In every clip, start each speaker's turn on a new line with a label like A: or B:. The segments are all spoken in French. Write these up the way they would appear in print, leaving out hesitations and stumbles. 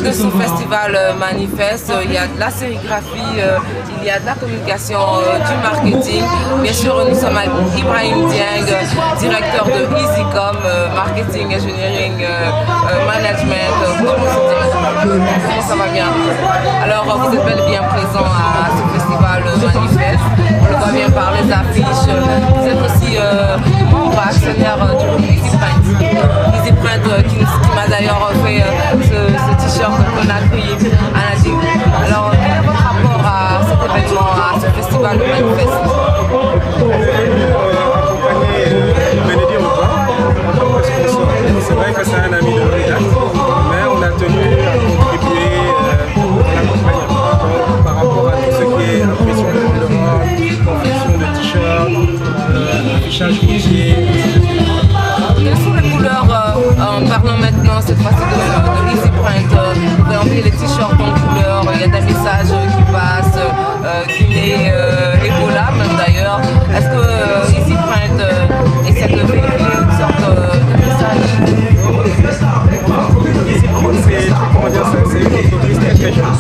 A: de ce festival manifeste, il y a de la sérigraphie, il y a de la communication, du marketing. Bien sûr, nous sommes avec Ibrahim Dieng, directeur de EasyCom, marketing, engineering, management. Comment ça va bien? Alors, vous êtes bel et bien présent à ce festival manifeste. On le voit bien par les affiches. Vous êtes aussi membre actionnaire du EasyPrint qui m'a d'ailleurs fait ce t-shirt qu'on a pris à Nadim. Alors, quel est votre rapport à cet événement, à ce festival manifeste?
B: Accompagner c'est vrai que c'est un ami de longue date, mais on a tenu à contribuer à l'accompagnement par rapport à tout ce qui est impression de banderoles, confection de t-shirts, affichage routier.
A: Quelles sont les couleurs, parlons maintenant cette fois-ci de EasyPrint, vous avez envoyé les t-shirts en couleur, il y a des messages qui passent, Guinée, Ebola même d'ailleurs. Est-ce que EasyPrint essaie de véhiculer une sorte de message?
B: C'est une entreprise très jeune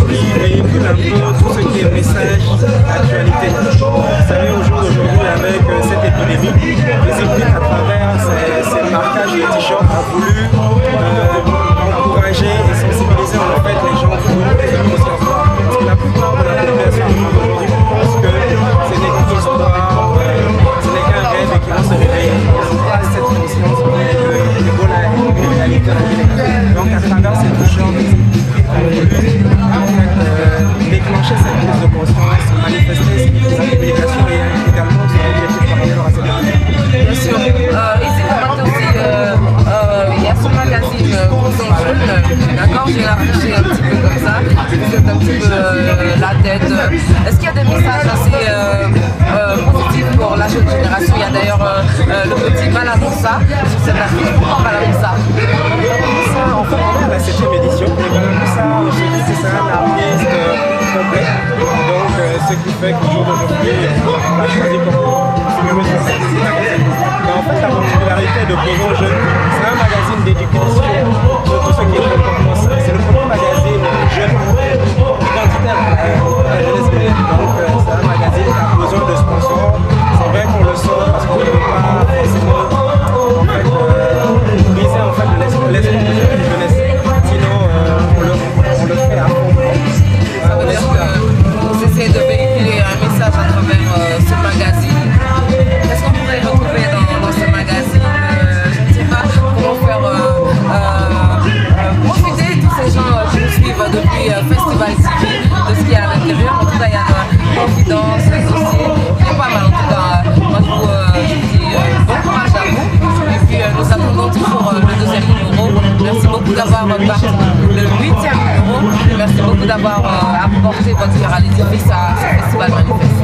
B: qui véhicule un peu tout ce qui est message, actualité. Vous savez, au jour d'aujourd'hui, avec cette épidémie, EasyPrint à travers ces marquages de t-shirts a voulu encourager et sensibiliser en fait les gens pour les émotions. Parce que la plupart de la population aujourd'hui pense que ce n'est qu'une histoire, ce n'est qu'un rêve et qu'ils vont se réveiller. Ils n'ont pas cette conscience que l'Ebola est une réalité. Donc à travers ces t-shirts, on a voulu en fait déclencher cette prise de conscience, manifester sa communication et également son objectif par rapport à cette épidémie.
A: Bien sûr. EasyPrint aussi, il y a ce magazine Cousin Jeune, d'accord? J'ai affiché un petit peu comme ça, vous êtes un petit peu la tête. Est-ce qu'il y a des messages assez positifs pour la jeune génération? Il y a d'ailleurs le petit Balamoussa sur cette affiche. Pourquoi Balamoussa?
B: En fait, on est à la 7e édition. Et Balamoussa, je dis que c'est un artiste complet. Donc, ce qui fait qu'au jour d'aujourd'hui, on a choisi pour figurer sur cette magazine. Mais en fait, la particularité de Cousin Jeune, c'est un magazine d'éducation de tout ce qui est comportement. C'est le premier magazine jeune identitaire à la jeunesse guinéenne. Donc, c'est un magazine qui a besoin de sponsors. C'est vrai qu'on le sort parce qu'on ne peut pas forcément briser en fait l'esprit de la jeunesse. Sinon, on le fait à fond.
A: Ça veut dire que vous essayez de véhiculer un message à travers ce magazine. Qu'est-ce qu'on pourrait retrouver dans ce magazine? Je ne sais pas comment faire profiter de tous ces gens qui nous suivent depuis Festival TV, de ce qu'il y a à l'intérieur. En tout cas, il y a de confidence, aussi. Il y a pas mal en tout cas. Moi, je vous dis bon courage à vous. Et puis, nous attendons toujours le 2e numéro. Merci beaucoup d'avoir participé. Le 8e numéro. Merci beaucoup d'avoir apporté votre cœur à l'édifice à ce festival manifeste.